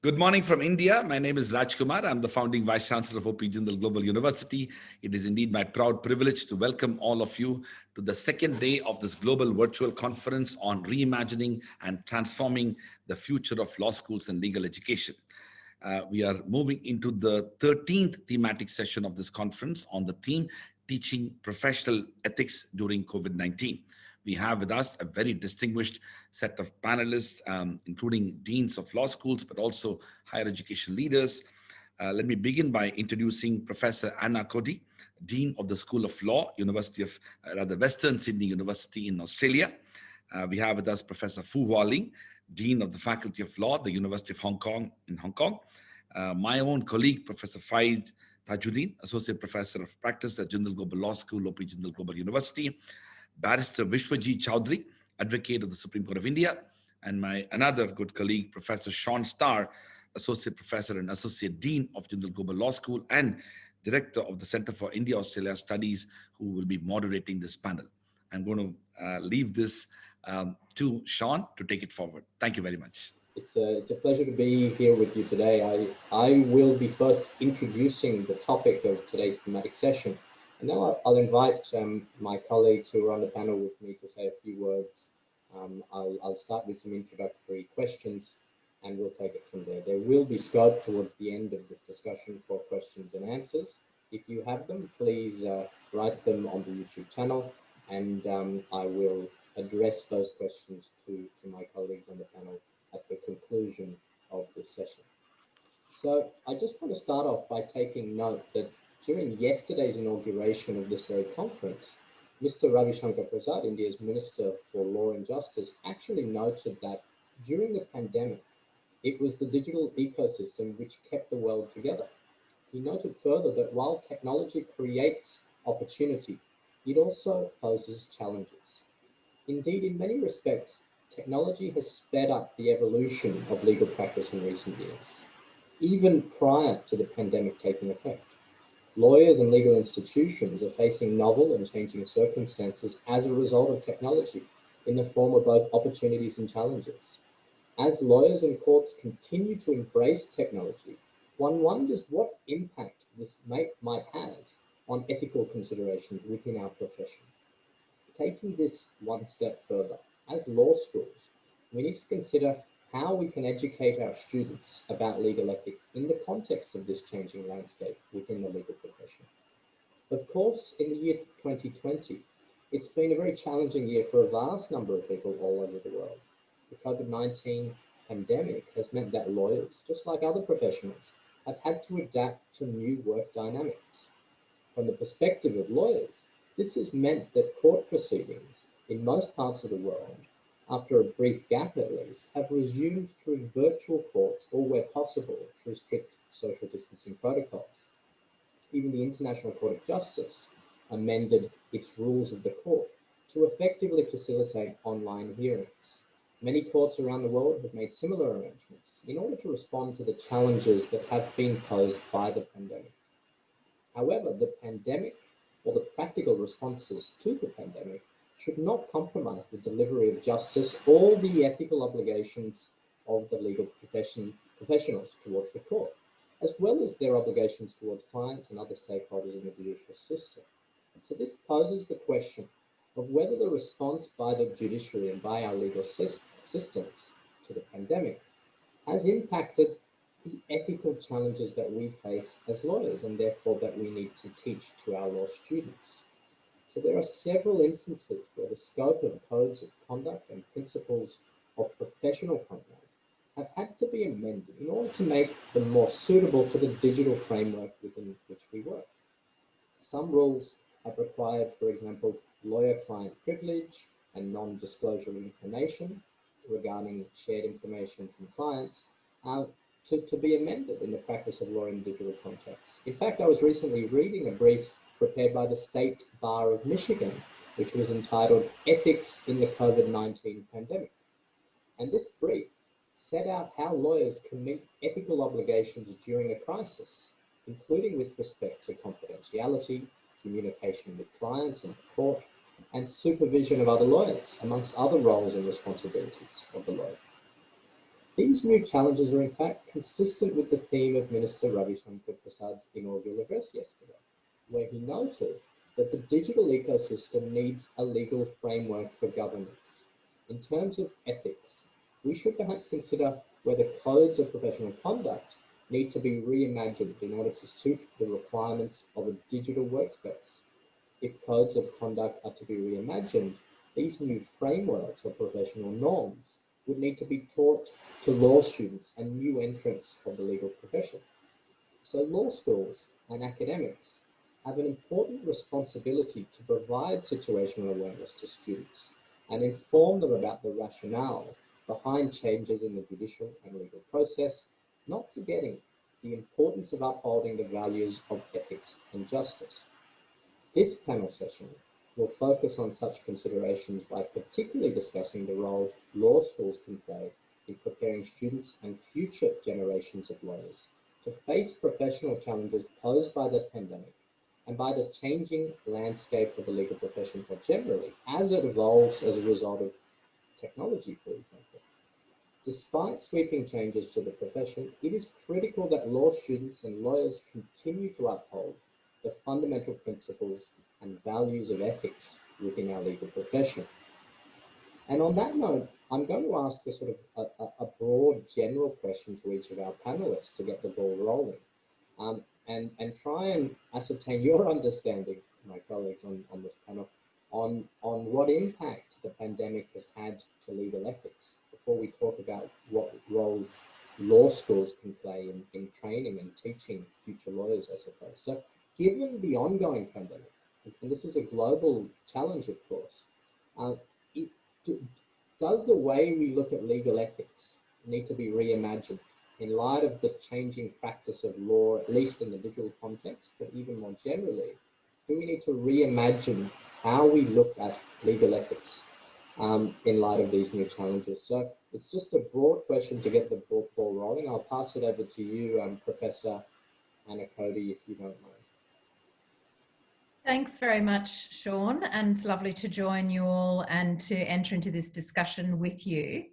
Good morning from India. My name is Rajkumar. I'm the founding Vice Chancellor of OP Jindal Global University. It is indeed my proud privilege to welcome all of you to the second day of this global virtual conference on reimagining and transforming the future of law schools and legal education. We are moving into the 13th thematic session of this conference on the theme Teaching Professional Ethics During COVID-19. We have with us a very distinguished set of panelists, including deans of law schools, but also higher education leaders. Let me begin by introducing Professor Anna CODY, Dean of the School of Law, Western Sydney University in Australia. We have with us Professor HUALING, Dean of the Faculty of Law, the University of Hong Kong in Hong Kong. My own colleague, Professor FAIZ, TAJUDDIN, Associate Professor of Practice at Jindal Global Law School, OP Jindal Global University. Barrister VISHAVJEET Chaudhary, Advocate of the Supreme Court of India, and my another good colleague, Professor SHAUN, Associate Professor and Associate Dean of Jindal Global Law School and Director of the Center for India-Australia Studies, who will be moderating this panel. I'm going to leave this to SHAUN to take it forward. Thank you very much. It's a pleasure to be here with you today. I will be first introducing the topic of today's thematic session. And now I'll invite my colleagues who are on the panel with me to say a few words. I'll start with some introductory questions and we'll take it from there. There will be scope towards the end of this discussion for questions and answers. If you have them, please write them on the YouTube channel and I will address those questions to my colleagues on the panel at the conclusion of this session. So I just want to start off by taking note that during yesterday's inauguration of this very conference, Mr. Ravi Shankar Prasad, India's Minister for Law and Justice, actually noted that during the pandemic, it was the digital ecosystem which kept the world together. He noted further that while technology creates opportunity, it also poses challenges. Indeed, in many respects, technology has sped up the evolution of legal practice in recent years, even prior to the pandemic taking effect. Lawyers and legal institutions are facing novel and changing circumstances as a result of technology in the form of both opportunities and challenges. As lawyers and courts continue to embrace technology, one wonders what impact this might have on ethical considerations within our profession. Taking this one step further, as law schools, we need to consider how we can educate our students about legal ethics in the context of this changing landscape within the legal profession. Of course, in the year 2020, it's been a very challenging year for a vast number of people all over the world. The COVID-19 pandemic has meant that lawyers, just like other professionals, have had to adapt to new work dynamics. From the perspective of lawyers, this has meant that court proceedings in most parts of the world, after a brief gap at least, have resumed through virtual courts or where possible through strict social distancing protocols. Even the International Court of Justice amended its rules of the court to effectively facilitate online hearings. Many courts around the world have made similar arrangements in order to respond to the challenges that have been posed by the pandemic. However, the pandemic or the practical responses to the pandemic should not compromise the delivery of justice or the ethical obligations of the legal professionals towards the court, as well as their obligations towards clients and other stakeholders in the judicial system. So this poses the question of whether the response by the judiciary and by our legal systems to the pandemic has impacted the ethical challenges that we face as lawyers and therefore that we need to teach to our law students. So there are several instances where the scope of codes of conduct and principles of professional conduct have had to be amended in order to make them more suitable for the digital framework within which we work. Some rules have required, for example, lawyer-client privilege and non-disclosure of information regarding shared information from clients to be amended in the practice of law in digital contexts. In fact, I was recently reading a brief prepared by the State Bar of Michigan, which was entitled Ethics in the COVID-19 Pandemic. And this brief set out how lawyers can meet ethical obligations during a crisis, including with respect to confidentiality, communication with clients and court, and supervision of other lawyers, amongst other roles and responsibilities of the lawyer. These new challenges are in fact consistent with the theme of Minister Ravi Shankar Prasad's inaugural address yesterday, where he noted that the digital ecosystem needs a legal framework for governance. In terms of ethics, we should perhaps consider whether codes of professional conduct need to be reimagined in order to suit the requirements of a digital workspace. If codes of conduct are to be reimagined, these new frameworks or professional norms would need to be taught to law students and new entrants of the legal profession. So law schools and academics have an important responsibility to provide situational awareness to students and inform them about the rationale behind changes in the judicial and legal process, not forgetting the importance of upholding the values of ethics and justice. This panel session will focus on such considerations by particularly discussing the role law schools can play in preparing students and future generations of lawyers to face professional challenges posed by the pandemic and by the changing landscape of the legal profession more generally, as it evolves as a result of technology, for example. Despite sweeping changes to the profession, it is critical that law students and lawyers continue to uphold the fundamental principles and values of ethics within our legal profession. And on that note, I'm going to ask a sort of a broad general question to each of our panelists to get the ball rolling, and try and ascertain your understanding, my colleagues on this panel, on what impact the pandemic has had to legal ethics, before we talk about what role law schools can play in training and teaching future lawyers, I suppose. So given the ongoing pandemic, and this is a global challenge, of course, does the way we look at legal ethics need to be reimagined in light of the changing practice of law, at least in the digital context, but even more generally? Do we need to reimagine how we look at legal ethics in light of these new challenges? So it's just a broad question to get the ball rolling. I'll pass it over to you, Professor Anna Cody, if you don't mind. Thanks very much, Sean, and it's lovely to join you all and to enter into this discussion with you.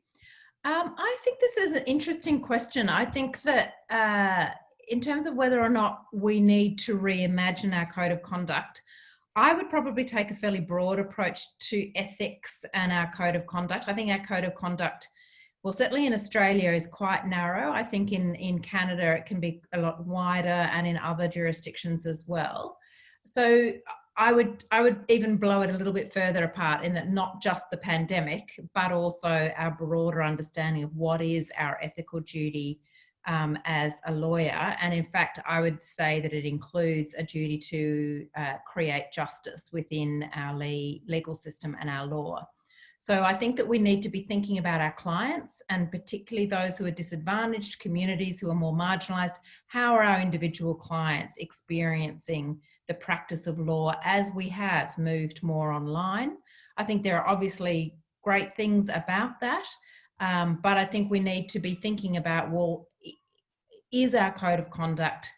I think this is an interesting question. I think that in terms of whether or not we need to reimagine our code of conduct, I would probably take a fairly broad approach to ethics and our code of conduct. I think our code of conduct, well, certainly in Australia, is quite narrow. I think in Canada, it can be a lot wider, and in other jurisdictions as well. So I would even blow it a little bit further apart, in that not just the pandemic, but also our broader understanding of what is our ethical duty as a lawyer. And in fact, I would say that it includes a duty to create justice within our legal system and our law. So I think that we need to be thinking about our clients, and particularly those who are disadvantaged, communities who are more marginalised. How are our individual clients experiencing the practice of law as we have moved more online? I think there are obviously great things about that, but I think we need to be thinking about, well, is our code of conduct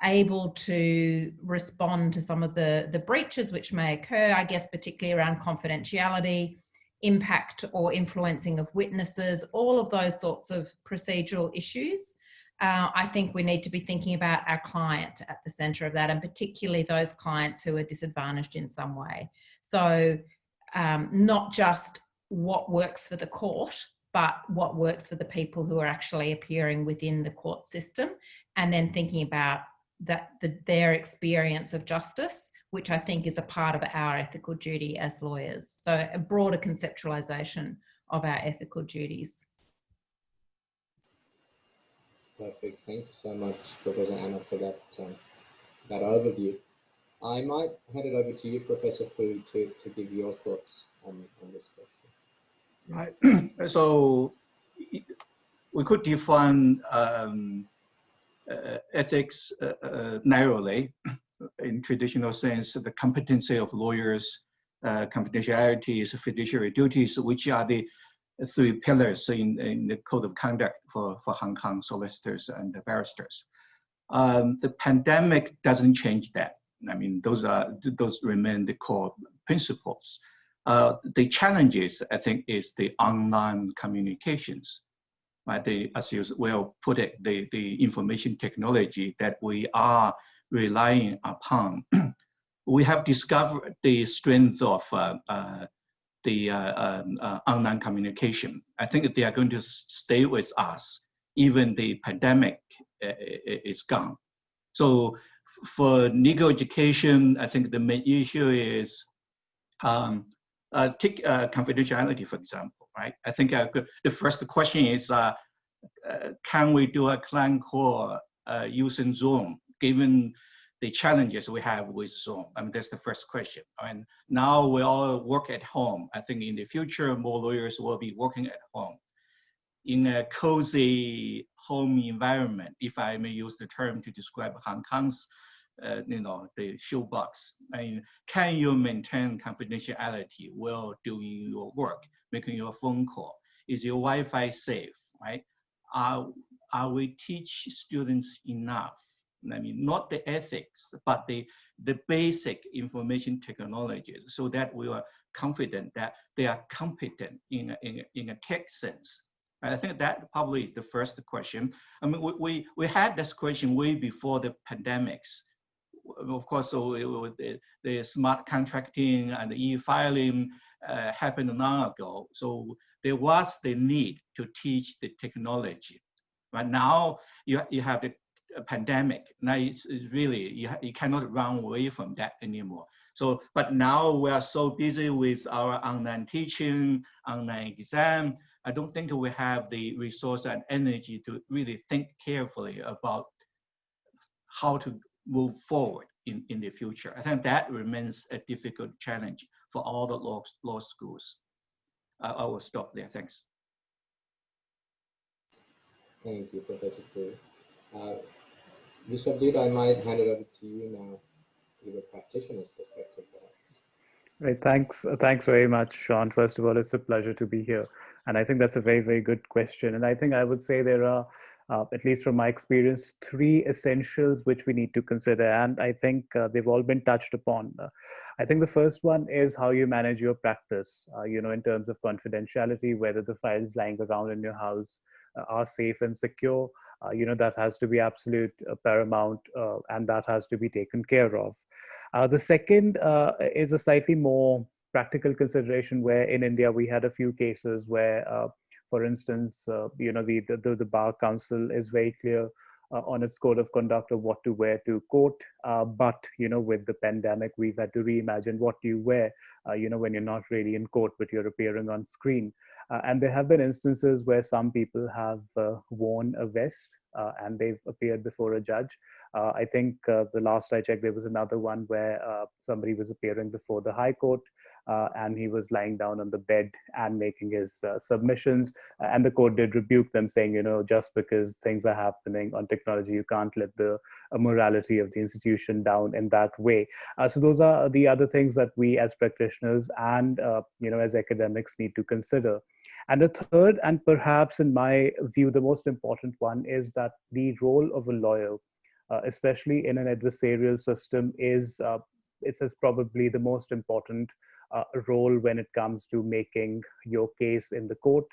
able to respond to some of the breaches which may occur, I guess, particularly around confidentiality, impact or influencing of witnesses, all of those sorts of procedural issues. I think we need to be thinking about our client at the centre of that, and particularly those clients who are disadvantaged in some way. So not just what works for the court, but what works for the people who are actually appearing within the court system, and then thinking about their experience of justice, which I think is a part of our ethical duty as lawyers. So a broader conceptualisation of our ethical duties. Perfect. Thank you so much, Professor Anna, for that overview. I might hand it over to you, Professor Fu, to give your thoughts on this question. Right. So we could define ethics narrowly. In traditional sense, the competency of lawyers, confidentiality, fiduciary duties, which are the three pillars in the code of conduct for Hong Kong solicitors and barristers. The pandemic doesn't change that. I mean, those remain the core principles. The challenges, I think, is the online communications. Right? As you well put it, the information technology that we are relying upon. We have discovered the strength of the online communication. I think they are going to stay with us even the pandemic is gone. So for legal education, I think the main issue is take confidentiality, for example, right? I think the first question is, can we do a client call using Zoom, given the challenges we have with Zoom? I mean, that's the first question. And now we all work at home. I think in the future, more lawyers will be working at home. In a cozy home environment, if I may use the term to describe Hong Kong's, the shoebox. I mean, can you maintain confidentiality while doing your work, making your phone call? Is your Wi-Fi safe, right? Are we teach students enough? I mean, not the ethics, but the basic information technologies, so that we are confident that they are competent in a tech sense. I think that probably is the first question. I mean, we had this question way before the pandemics. Of course, so the smart contracting and the e-filing happened long ago. So there was the need to teach the technology. But now you have the pandemic. Now it's really, you cannot run away from that anymore. So, but now we are so busy with our online teaching, online exam. I don't think we have the resource and energy to really think carefully about how to move forward in the future. I think that remains a difficult challenge for all the law schools. I will stop there, thanks. Thank you, Professor Fu. VISHAVJEET, I might hand it over to you now to give a practitioner's perspective. Right, thanks very much, Sean. First of all, it's a pleasure to be here. And I think that's a very, very good question. And I think I would say there are, at least from my experience, 3 essentials which we need to consider. And I think they've all been touched upon. I think the first one is how you manage your practice, in terms of confidentiality, whether the files lying around in your house are safe and secure. That has to be absolute paramount, and that has to be taken care of. The second is a slightly more practical consideration, where in India we had a few cases where, for instance, the Bar Council is very clear on its code of conduct of what to wear to court. But, with the pandemic, we've had to reimagine what you wear, when you're not really in court, but you're appearing on screen. And there have been instances where some people have worn a vest and they've appeared before a judge. I think the last I checked, there was another one where somebody was appearing before the High Court and he was lying down on the bed and making his submissions. And the court did rebuke them, saying, just because things are happening on technology, you can't let the morality of the institution down in that way. So those are the other things that we as practitioners and, as academics need to consider. And the third, and perhaps in my view, the most important one, is that the role of a lawyer, especially in an adversarial system, is probably the most important role when it comes to making your case in the court.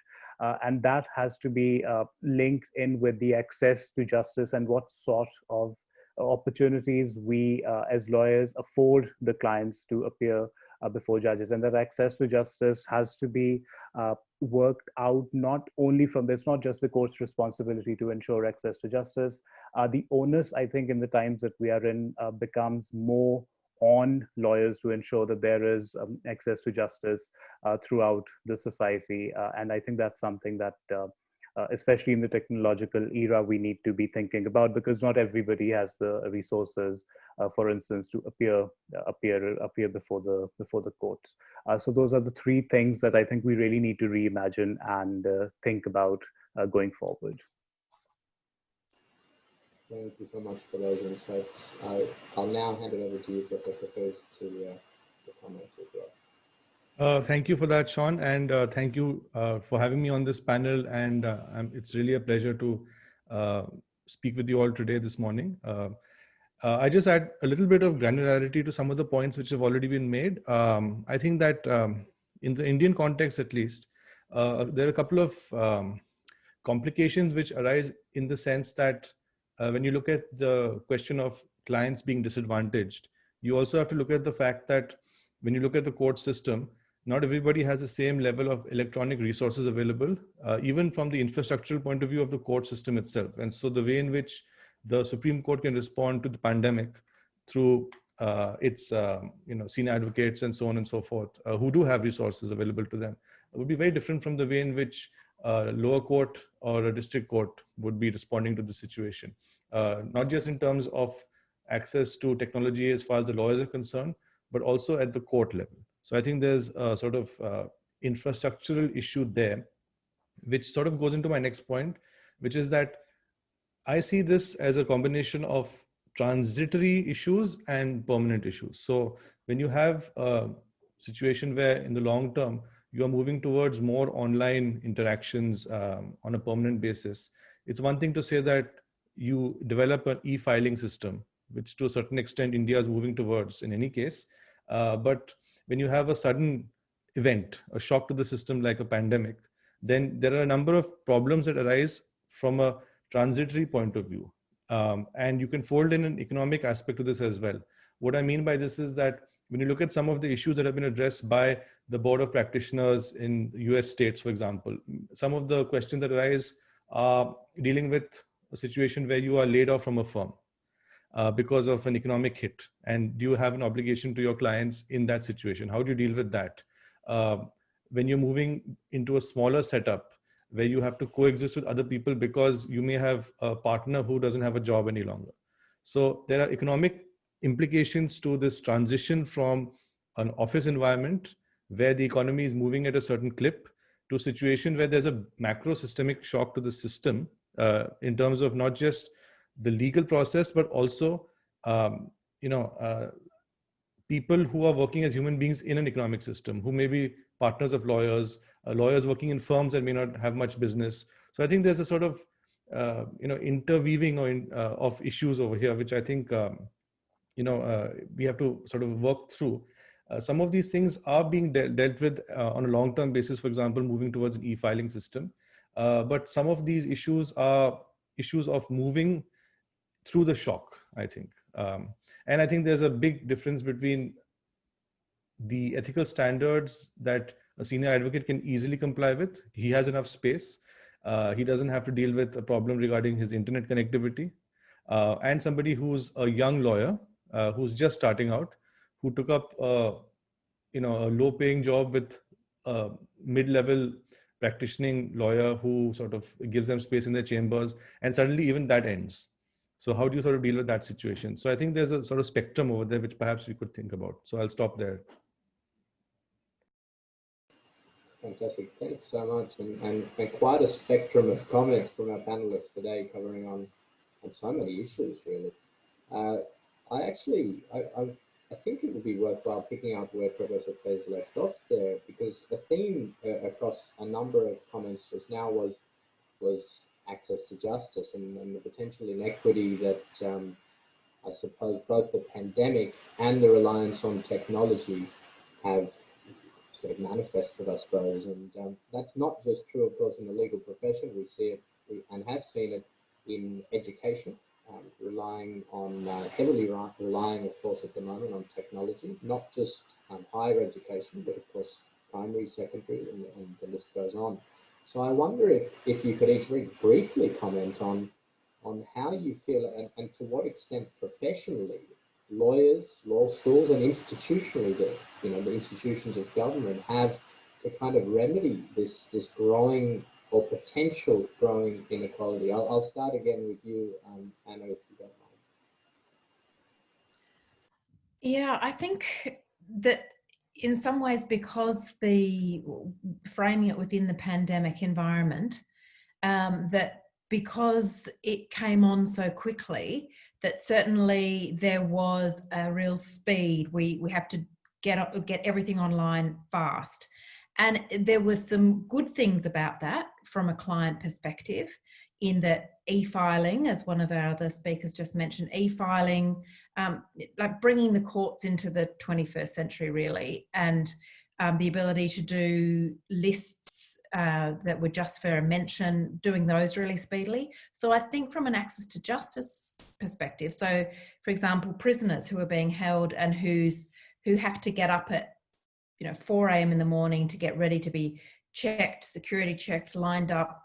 And that has to be linked in with the access to justice and what sort of opportunities we as lawyers afford the clients to appear before judges. And that access to justice has to be worked out not only from, it's not just the court's responsibility to ensure access to justice. The onus, I think, in the times that we are in becomes more on lawyers to ensure that there is access to justice throughout the society. And I think that's something that, especially in the technological era, we need to be thinking about, because not everybody has the resources, for instance, to appear before the courts. So those are the 3 things that I think we really need to reimagine and think about going forward. Thank you so much for those insights. I'll now hand it over to you, Professor FAIZ, to comment as well. Thank you for that, Sean, and thank you for having me on this panel. And it's really a pleasure to speak with you all today, this morning. I just add a little bit of granularity to some of the points which have already been made. I think that in the Indian context at least, there are a couple of complications which arise in the sense that when you look at the question of clients being disadvantaged, you also have to look at the fact that when you look at the court system, not everybody has the same level of electronic resources available, even from the infrastructural point of view of the court system itself. And so the way in which the Supreme Court can respond to the pandemic through its senior advocates and so on and so forth, who do have resources available to them, would be very different from the way in which lower court or a district court would be responding to the situation. Not just in terms of access to technology as far as the lawyers are concerned, but also at the court level. So I think there's a sort of infrastructural issue there, which sort of goes into my next point, which is that I see this as a combination of transitory issues and permanent issues. So when you have a situation where in the long term, you are moving towards more online interactions on a permanent basis, it's one thing to say that you develop an e-filing system, which to a certain extent India is moving towards in any case. But when you have a sudden event, a shock to the system like a pandemic, then there are a number of problems that arise from a transitory point of view. And you can fold in an economic aspect to this as well. What I mean by this is that when you look at some of the issues that have been addressed by the Board of Practitioners in US states, for example, some of the questions that arise are dealing with a situation where you are laid off from a firm because of an economic hit. And do you have an obligation to your clients in that situation? How do you deal with that? When you're moving into a smaller setup where you have to coexist with other people because you may have a partner who doesn't have a job any longer. So there are economic implications to this transition from an office environment where the economy is moving at a certain clip to a situation where there's a macro systemic shock to the system in terms of not just the legal process, but also people who are working as human beings in an economic system, who may be partners of lawyers, lawyers working in firms that may not have much business. So I think there's a sort of interweaving of issues over here, which I think we have to sort of work through. Some of these things are being dealt with on a long-term basis, for example, moving towards an e-filing system. But some of these issues are issues of moving through the shock, I think. And I think there's a big difference between the ethical standards that a senior advocate can easily comply with. He has enough space. He doesn't have to deal with a problem regarding his internet connectivity. And somebody who's a young lawyer, who's just starting out, who took up a low-paying job with a mid-level practicing lawyer who sort of gives them space in their chambers, and suddenly even that ends. So how do you sort of deal with that situation? So I think there's a sort of spectrum over there, which perhaps we could think about. So I'll stop there. Fantastic, thanks so much. And quite a spectrum of comments from our panelists today covering on so many issues, really. I think it would be worthwhile picking up where Professor FAIZ left off there, because the theme across a number of comments just now was access to justice and the potential inequity that I suppose both the pandemic and the reliance on technology have sort of manifested, I suppose. And that's not just true, of course, in the legal profession. We see it and have seen it in education. Heavily relying, of course, at the moment on technology, not just higher education, but of course, primary, secondary, and the list goes on. So I wonder if you could each very briefly comment on how you feel and to what extent professionally, lawyers, law schools, and institutionally, the institutions of government have to kind of remedy this growing or potential growing inequality. I'll start again with you, Anna, if you don't mind. Yeah, I think that in some ways, because framing it within the pandemic environment, that because it came on so quickly, that certainly there was a real speed. We have to get everything online fast. And there were some good things about that from a client perspective, in that e-filing, as one of our other speakers just mentioned, e-filing, like bringing the courts into the 21st century, really, and the ability to do lists that were just for a mention, doing those really speedily. So I think from an access to justice perspective, so for example, prisoners who are being held and who have to get up at 4 a.m. in the morning to get ready to be checked, security checked, lined up,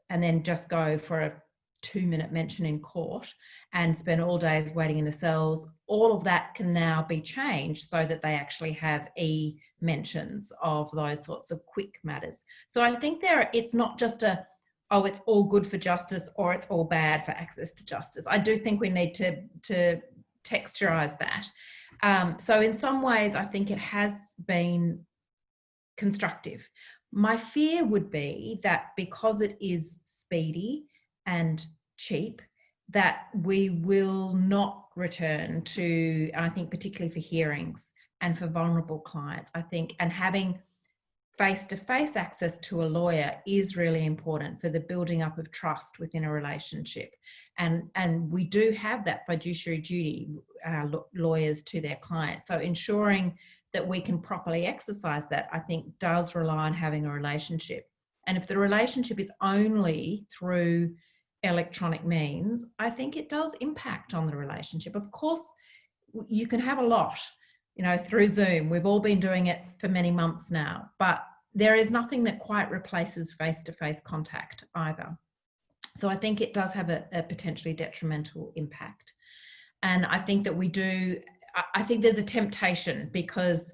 and then just go for a 2-minute mention in court and spend all days waiting in the cells. All of that can now be changed so that they actually have e-mentions of those sorts of quick matters. So I think it's not just it's all good for justice or it's all bad for access to justice. I do think we need to texturize that. So in some ways, I think it has been constructive. My fear would be that because it is speedy and cheap, that we will not return to, I think particularly for hearings and for vulnerable clients, I think, and having face-to-face access to a lawyer is really important for the building up of trust within a relationship. And we do have that fiduciary duty, lawyers to their clients. So ensuring that we can properly exercise that, I think, does rely on having a relationship. And if the relationship is only through electronic means, I think it does impact on the relationship. Of course, you can have a lot, through Zoom. We've all been doing it for many months now, but there is nothing that quite replaces face-to-face contact either. So I think it does have a potentially detrimental impact. And I think that I think there's a temptation, because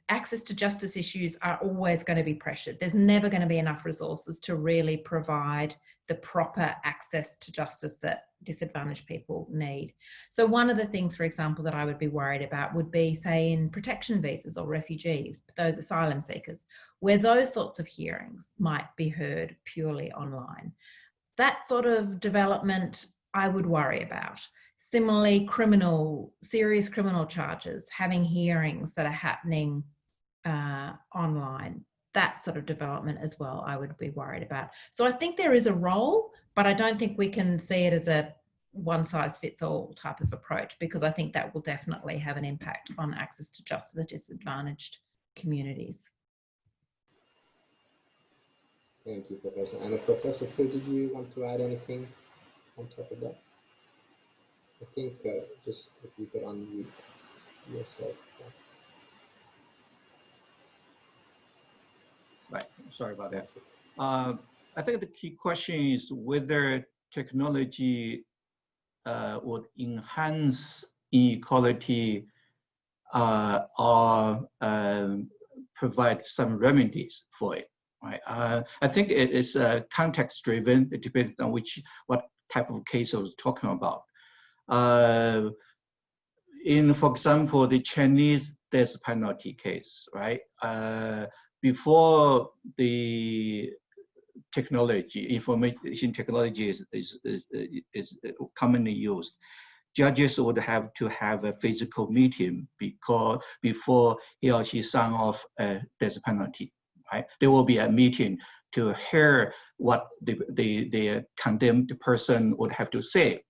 access to justice issues are always going to be pressured. There's never going to be enough resources to really provide the proper access to justice that disadvantaged people need. So one of the things, for example, that I would be worried about would be, say, in protection visas or refugees, those asylum seekers, where those sorts of hearings might be heard purely online. That sort of development I would worry about. Similarly, serious criminal charges, having hearings that are happening online, that sort of development as well, I would be worried about. So I think there is a role, but I don't think we can see it as a one-size-fits-all type of approach, because I think that will definitely have an impact on access to justice for disadvantaged communities. Thank you, Professor. And Professor Fu, did you want to add anything on top of that? I think just if you could unmute yourself. Right, sorry about that. I think the key question is whether technology would enhance inequality or provide some remedies for it. Right? I think it is context driven. It depends on what type of case I was talking about. For example, the Chinese death penalty case, right? Before the information technology is commonly used, judges would have to have a physical meeting before he or she sign off a death penalty, right? There will be a meeting to hear what the condemned person would have to say.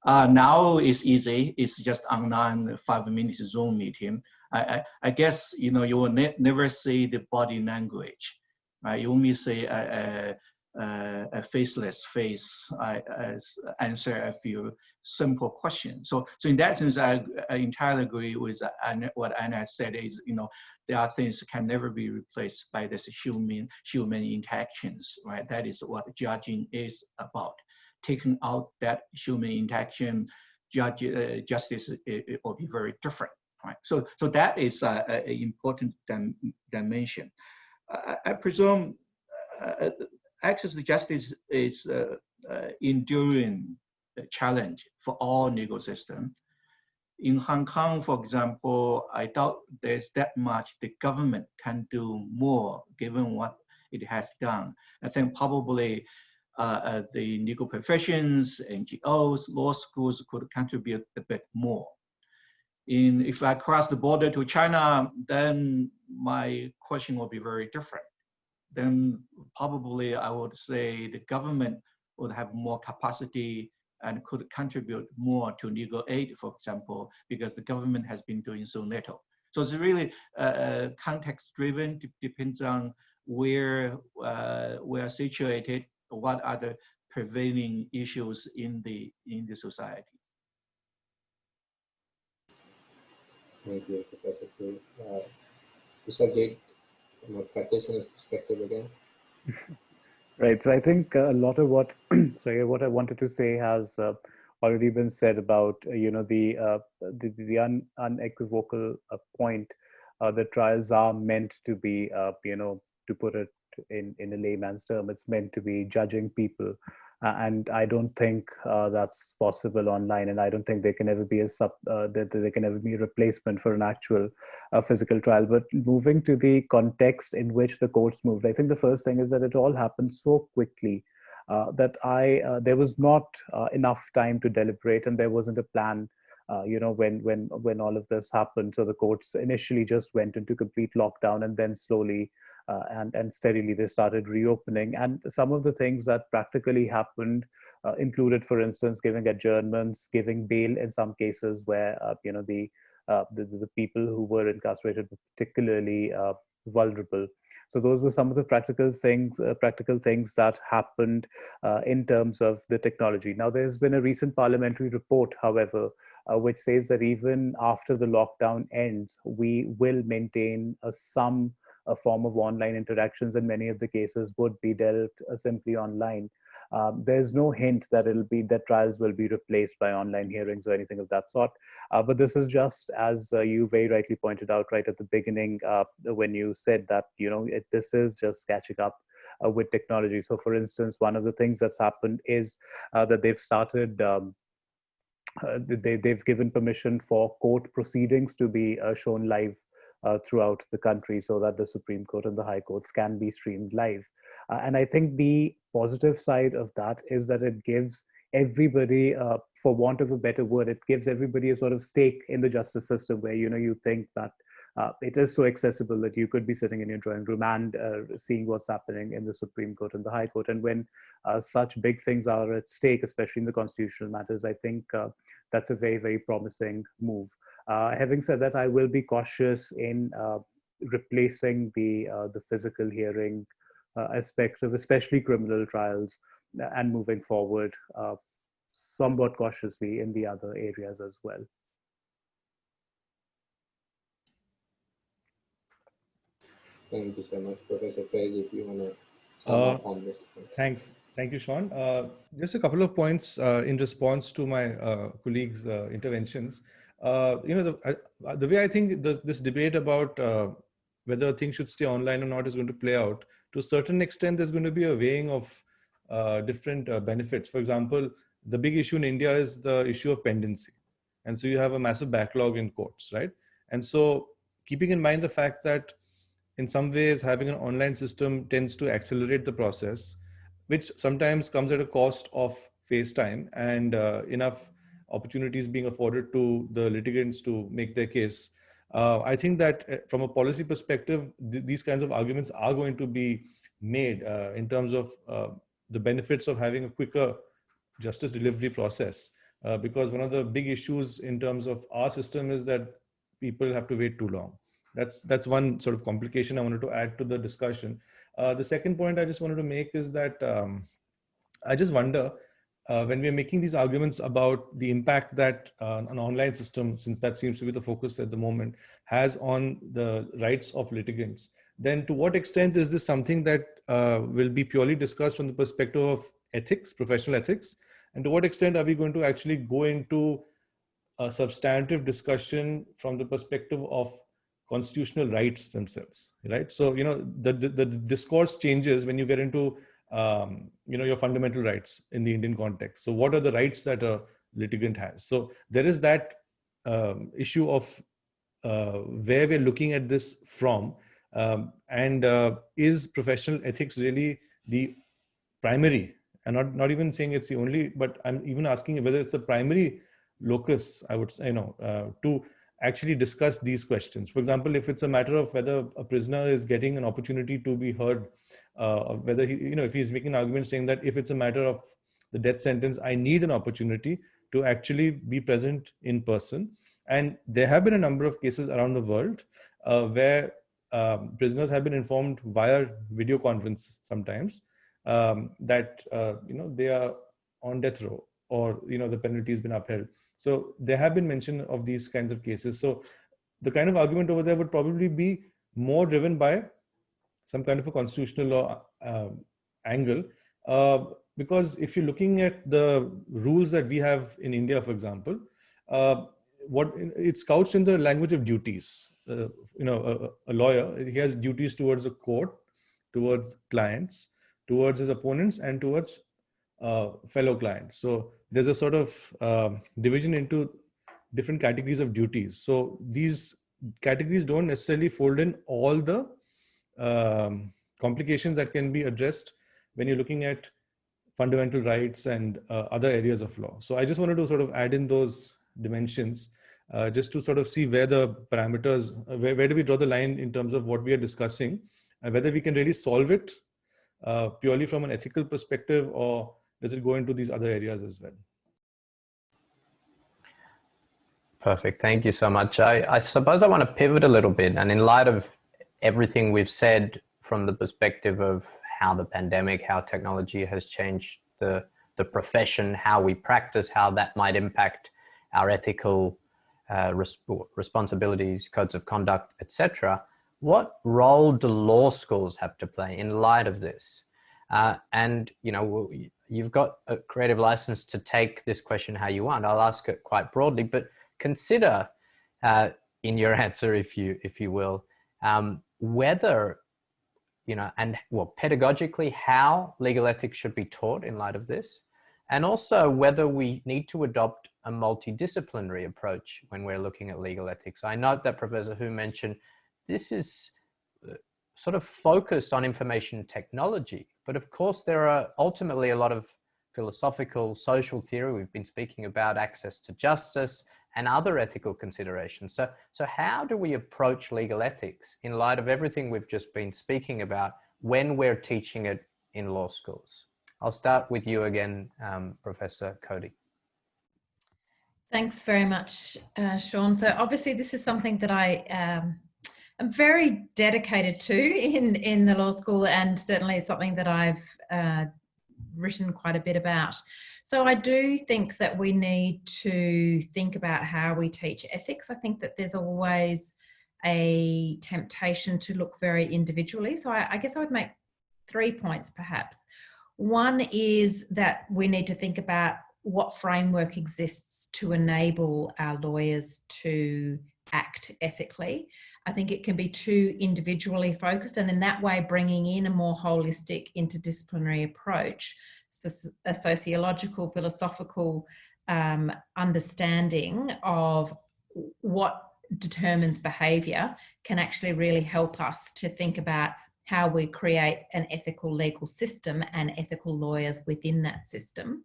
Now it's easy. It's just online 5-minute Zoom meeting. I guess you will never see the body language. You only see a faceless face answer a few simple questions. So in that sense, I entirely agree with what Anna said. Is there are things that can never be replaced by this human interactions. Right. That is what judging is about. Taking out that human interaction, justice it will be very different. Right. So that is an important dimension. I presume access to justice is enduring challenge for all legal systems. In Hong Kong, for example, I doubt there's that much the government can do more given what it has done. I think probably the legal professions, NGOs, law schools could contribute a bit more. If I cross the border to China, then my question will be very different. Then probably I would say the government would have more capacity and could contribute more to legal aid, for example, because the government has been doing so little. So it's really context driven, depends on where we are situated, what are the prevailing issues in the society. Thank you, Professor Fu. VISHAVJEET, from a practitioner's perspective again. Right. So I think a lot of what, sorry, what I wanted to say has already been said about, the unequivocal point that trials are meant to be, to put it in a layman's term, it's meant to be judging people. And I don't think that's possible online, and I don't think there can ever be that there can ever be a replacement for an actual physical trial. But moving to the context in which the courts moved, I think the first thing is that it all happened so quickly that there was not enough time to deliberate, and there wasn't a plan. When all of this happened, so the courts initially just went into complete lockdown, and then slowly and steadily they started reopening. And some of the things that practically happened included, for instance, giving adjournments, giving bail in some cases where the people who were incarcerated were particularly vulnerable. So those were some of the practical things that happened in terms of the technology. Now, there's been a recent parliamentary report, however, which says that even after the lockdown ends, we will maintain some form of online interactions, and many of the cases would be dealt simply online. There's no hint that trials will be replaced by online hearings or anything of that sort. But this is just, as you very rightly pointed out right at the beginning, when you said that, this is just catching up with technology. So for instance, one of the things that's happened is that they've started, they've given permission for court proceedings to be shown live throughout the country, so that the Supreme Court and the High Courts can be streamed live. And I think the positive side of that is that it gives everybody, for want of a better word, it gives everybody a sort of stake in the justice system, where you think that it is so accessible that you could be sitting in your drawing room and seeing what's happening in the Supreme Court and the High Court. And when such big things are at stake, especially in the constitutional matters, I think that's a very, very promising move. Having said that, I will be cautious in replacing the physical hearing aspect of especially criminal trials, and moving forward somewhat cautiously in the other areas as well. Thank you so much, Professor FAIZ, if you want to sum up on this. Thanks. Thank you, Sean. Just a couple of points in response to my colleagues' interventions. The way I think this debate about whether things should stay online or not is going to play out, to a certain extent, there's going to be a weighing of different benefits. For example, the big issue in India is the issue of pendency. And so you have a massive backlog in courts, right? And so keeping in mind the fact that in some ways having an online system tends to accelerate the process, which sometimes comes at a cost of face time and enough opportunities being afforded to the litigants to make their case. I think that from a policy perspective, these kinds of arguments are going to be made in terms of the benefits of having a quicker justice delivery process. Because one of the big issues in terms of our system is that people have to wait too long. That's one sort of complication I wanted to add to the discussion. The second point I just wanted to make is that I just wonder, when we are making these arguments about the impact that an online system, since that seems to be the focus at the moment, has on the rights of litigants, then to what extent is this something that will be purely discussed from the perspective of ethics, professional ethics? And to what extent are we going to actually go into a substantive discussion from the perspective of constitutional rights themselves, right? So, the discourse changes when you get into your fundamental rights in the Indian context. So what are the rights that a litigant has? So there is that issue of where we're looking at this from, and is professional ethics really the primary, and not even saying it's the only, but I'm even asking whether it's a primary locus, I would say, to actually discuss these questions. For example, if it's a matter of whether a prisoner is getting an opportunity to be heard, whether he, if he's making an argument saying that if it's a matter of the death sentence, I need an opportunity to actually be present in person. And there have been a number of cases around the world where prisoners have been informed via video conference sometimes that they are on death row, or the penalty has been upheld. So there have been mention of these kinds of cases. So the kind of argument over there would probably be more driven by some kind of a constitutional law angle, because if you're looking at the rules that we have in India, for example, it's couched in the language of duties. A lawyer, he has duties towards the court, towards clients, towards his opponents, and towards fellow clients. So there's a sort of division into different categories of duties. So these categories don't necessarily fold in all the complications that can be addressed when you're looking at fundamental rights and other areas of law. So I just wanted to sort of add in those dimensions just to sort of see where the parameters, where do we draw the line in terms of what we are discussing, and whether we can really solve it purely from an ethical perspective, or does it go into these other areas as well? Perfect. Thank you so much. I suppose I want to pivot a little bit, and in light of everything we've said from the perspective of how the pandemic, how technology has changed the profession, how we practice, how that might impact our ethical responsibilities, codes of conduct, etc. What role do law schools have to play in light of this? And you've got a creative license to take this question how you want. I'll ask it quite broadly, but consider in your answer, if you will, whether, pedagogically, how legal ethics should be taught in light of this, and also whether we need to adopt a multidisciplinary approach when we're looking at legal ethics. I note that Professor Hu mentioned this is sort of focused on information technology, but of course there are ultimately a lot of philosophical, social theory. We've been speaking about access to justice and other ethical considerations. So how do we approach legal ethics in light of everything we've just been speaking about when we're teaching it in law schools? I'll start with you again, Professor Cody. Thanks very much, Shaun. So obviously this is something that I am very dedicated to in the law school, and certainly something that I've written quite a bit about. So I do think that we need to think about how we teach ethics. I think that there's always a temptation to look very individually. So I guess I would make 3 points perhaps. One is that we need to think about what framework exists to enable our lawyers to act ethically. I think it can be too individually focused, and in that way bringing in a more holistic interdisciplinary approach, so a sociological, philosophical understanding of what determines behaviour can actually really help us to think about how we create an ethical legal system and ethical lawyers within that system.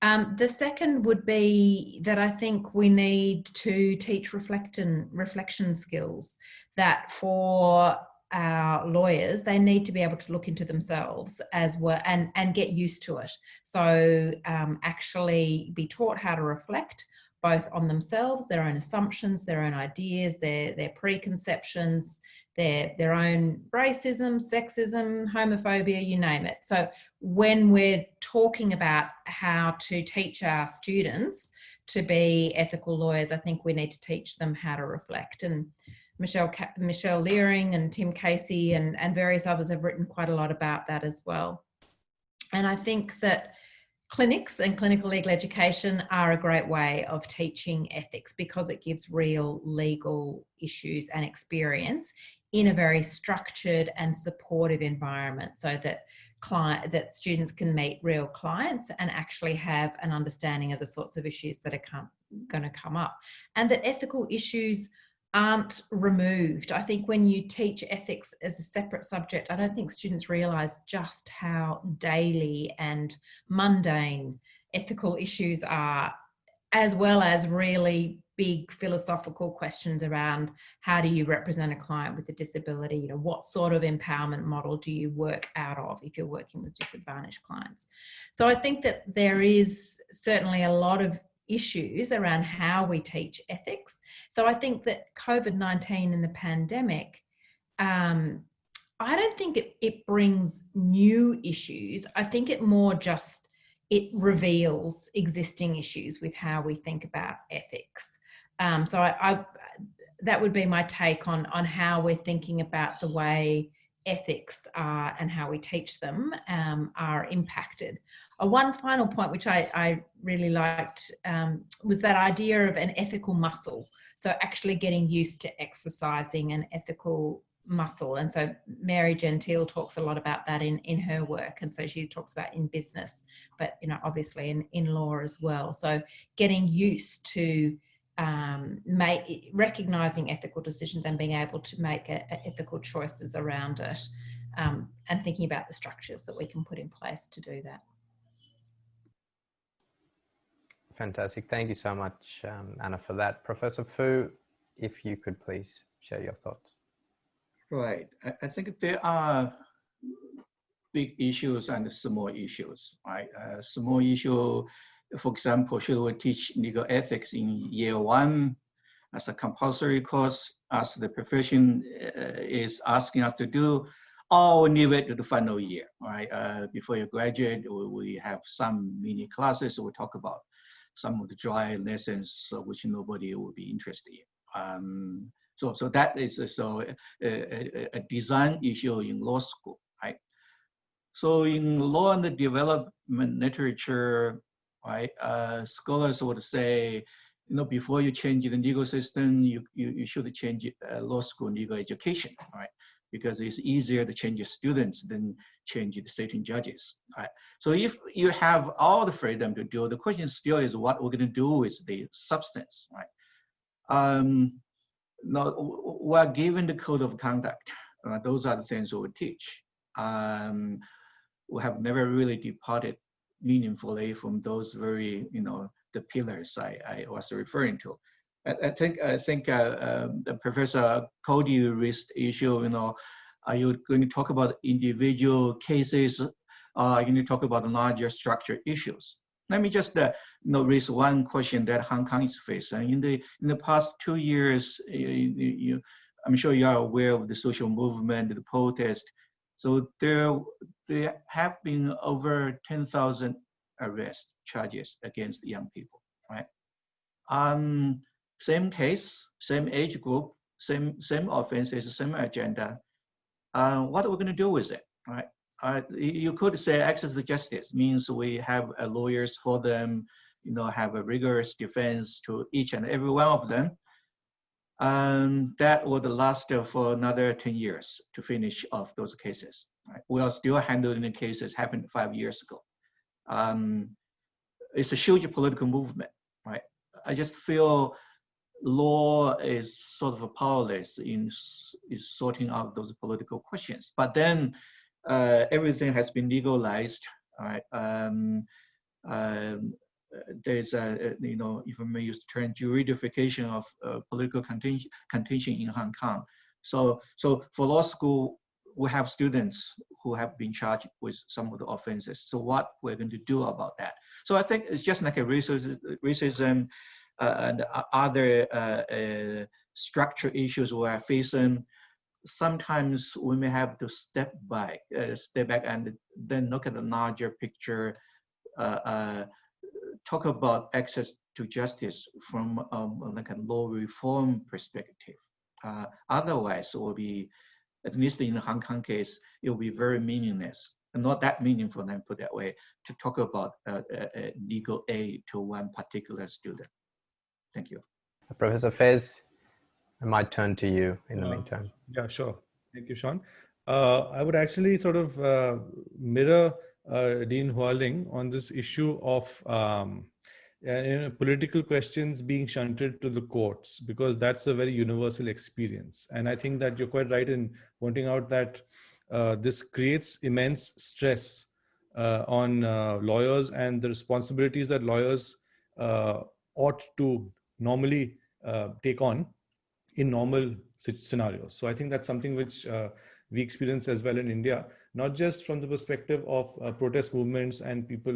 The second would be that I think we need to teach reflection skills, that for our lawyers, they need to be able to look into themselves as well and get used to it. So actually be taught how to reflect both on themselves, their own assumptions, their own ideas, their preconceptions, their own racism, sexism, homophobia, you name it. So when we're talking about how to teach our students to be ethical lawyers, I think we need to teach them how to reflect. And Michelle Leering and Tim Casey and various others have written quite a lot about that as well. And I think that clinics and clinical legal education are a great way of teaching ethics because it gives real legal issues and experience in a very structured and supportive environment, so that students can meet real clients and actually have an understanding of the sorts of issues that are going to come up, and that ethical issues aren't removed. I think when you teach ethics as a separate subject, I don't think students realise just how daily and mundane ethical issues are, as well as really big philosophical questions around how do you represent a client with a disability, what sort of empowerment model do you work out of if you're working with disadvantaged clients. So I think that there is certainly a lot of issues around how we teach ethics. So I think that COVID-19 and the pandemic, I don't think it brings new issues. I think it more just, it reveals existing issues with how we think about ethics. So that would be my take on how we're thinking about the way ethics are and how we teach them are impacted. One final point, which I really liked, was that idea of an ethical muscle. So actually getting used to exercising an ethical muscle. And so Mary Gentile talks a lot about that in her work. And so she talks about in business, but, you know, obviously in law as well. So getting used to recognizing ethical decisions and being able to make ethical choices around it, and thinking about the structures that we can put in place to do that. Fantastic. Thank you so much, Anna, for that. Professor Fu, if you could please share your thoughts. Right. I think there are big issues and small issues, right? Small issue, for example, should we teach legal ethics in year 1 as a compulsory course, as the profession is asking us to do, or we leave it to the final year, right? Before you graduate, we have some mini classes. We talk about some of the dry lessons which nobody will be interested in. So that is a design issue in law school, right? So in law and the development literature, right, scholars would say, you know, before you change the legal system, you should change law school legal education, right? Because it's easier to change students than change the sitting judges, right? So if you have all the freedom to do, the question still is what we're going to do with the substance, right? Now, we're given the code of conduct. Those are the things we teach. We have never really departed meaningfully from those very, you know, the pillars I was referring to. I think the Professor Cody raised the issue, you know, are you going to talk about individual cases? Are you going to talk about larger structure issues? Let me just raise one question that Hong Kong is facing. In the past 2 years, I'm sure you are aware of the social movement, the protest. So there have been over 10,000 arrest charges against young people, right? Same case, same age group, same offenses, same agenda. What are we going to do with it, right? You could say access to justice means we have lawyers for them, you know, have a rigorous defense to each and every one of them. And that would last for another 10 years to finish off those cases. Right? We are still handling the cases happened 5 years ago. It's a huge political movement, right? I just feel law is sort of powerless in sorting out those political questions. But then everything has been legalized, right? There's a, you know, if I may use the term, juridification of political contention in Hong Kong. So for law school, we have students who have been charged with some of the offenses. So what we're going to do about that? So I think it's just like a racism and other structural issues we are facing. Sometimes we may have to step back and then look at the larger picture, talk about access to justice from like a law reform perspective. Otherwise, it will be, at least in the Hong Kong case, it will be very meaningless and not that meaningful, let me put it that way, to talk about legal aid to one particular student. Thank you. Professor Faiz, I might turn to you in the meantime. Yeah, sure. Thank you, Sean. I would actually sort of mirror Dean Hualing on this issue of political questions being shunted to the courts, because that's a very universal experience. And I think that you're quite right in pointing out that this creates immense stress on lawyers and the responsibilities that lawyers ought to normally take on in normal scenarios. So I think that's something which we experience as well in India, not just from the perspective of protest movements and people,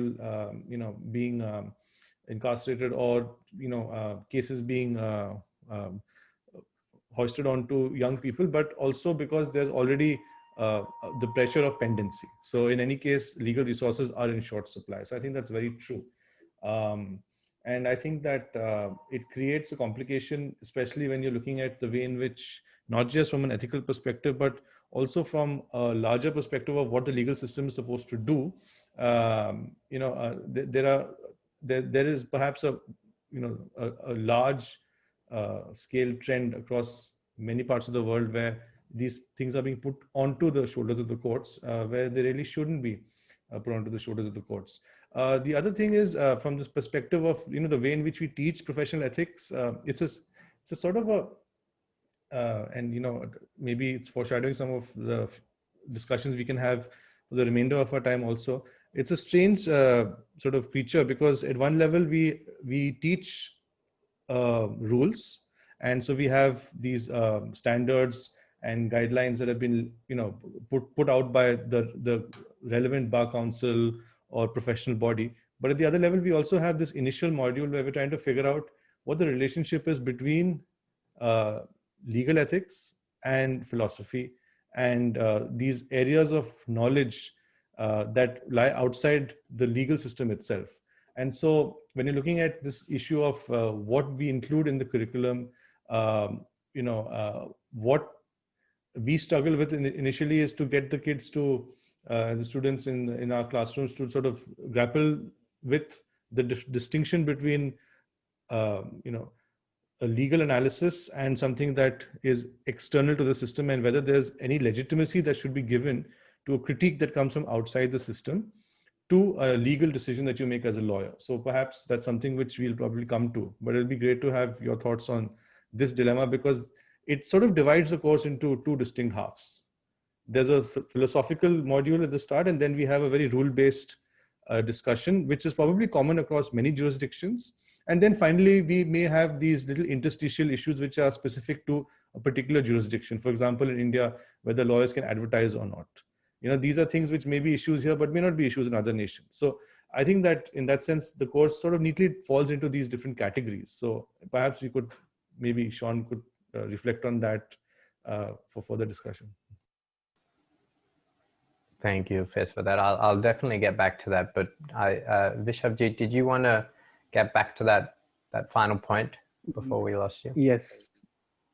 you know, being incarcerated or cases being hoisted onto young people, but also because there's already the pressure of pendency. So in any case, legal resources are in short supply. So I think that's very true. And I think that it creates a complication, especially when you're looking at the way in which, not just from an ethical perspective, but also from a larger perspective of what the legal system is supposed to do. There is perhaps a large scale trend across many parts of the world where these things are being put onto the shoulders of the courts, where they really shouldn't be put onto the shoulders of the courts. The other thing is, from this perspective of the way in which we teach professional ethics, it's a sort of a and maybe it's foreshadowing some of the discussions we can have for the remainder of our time also. It's a strange sort of creature, because at one level we teach rules, and so we have these standards and guidelines that have been put out by the relevant bar council or professional body. But at the other level, we also have this initial module where we're trying to figure out what the relationship is between legal ethics and philosophy, and these areas of knowledge that lie outside the legal system itself. And so when you're looking at this issue of what we include in the curriculum, what we struggle with initially is to get the kids to, the students in our classrooms, to sort of grapple with the distinction between, a legal analysis and something that is external to the system, and whether there's any legitimacy that should be given to a critique that comes from outside the system to a legal decision that you make as a lawyer. So perhaps that's something which we'll probably come to, but it'll be great to have your thoughts on this dilemma, because it sort of divides the course into two distinct halves. There's a philosophical module at the start, and then we have a very rule-based discussion, which is probably common across many jurisdictions. And then finally, we may have these little interstitial issues which are specific to a particular jurisdiction. For example, in India, whether lawyers can advertise or not. These are things which may be issues here, but may not be issues in other nations. So I think that in that sense, the course sort of neatly falls into these different categories. So perhaps we could, maybe Shaun could reflect on that for further discussion. Thank you, Faiz, for that. I'll definitely get back to that. But Vishavjeet, did you want to get back to that final point before we lost you?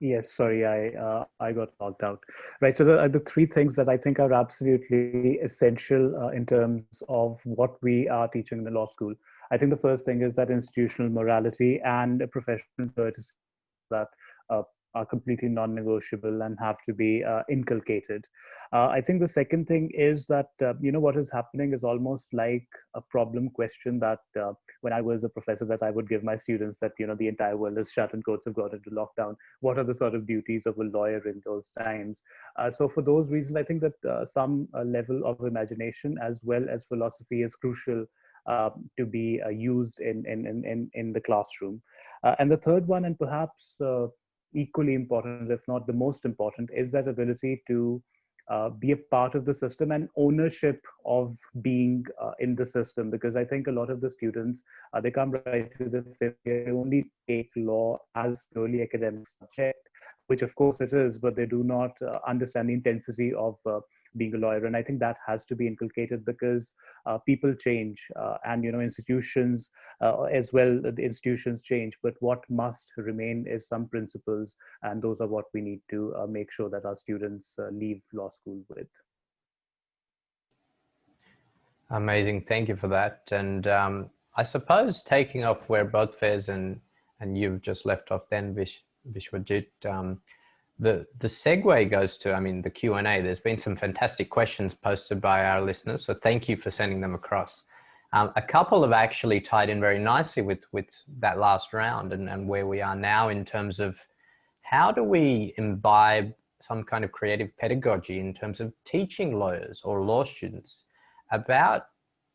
Yes, sorry, I got logged out. Right, so the three things that I think are absolutely essential in terms of what we are teaching in the law school. I think the first thing is that institutional morality and professional courtesy that are completely non-negotiable and have to be inculcated. I think the second thing is that, what is happening is almost like a problem question that when I was a professor that I would give my students, that, the entire world is shut and courts have got into lockdown. What are the sort of duties of a lawyer in those times? So for those reasons, I think that some level of imagination as well as philosophy is crucial to be used in the classroom. And the third one, and perhaps equally important, if not the most important, is that ability to be a part of the system and ownership of being in the system. Because I think a lot of the students, they come right to the fifth year, they only take law as purely academic subject, which of course it is, but they do not understand the intensity of being a lawyer. And I think that has to be inculcated, because people change and, institutions as well, the institutions change, but what must remain is some principles. And those are what we need to make sure that our students leave law school with. Amazing, thank you for that. And I suppose taking off where both Faiz and you've just left off then, Vishavjeet, the segue goes to, the Q&A. There's been some fantastic questions posted by our listeners, so thank you for sending them across. A couple have actually tied in very nicely with that last round and where we are now in terms of how do we imbibe some kind of creative pedagogy in terms of teaching lawyers or law students about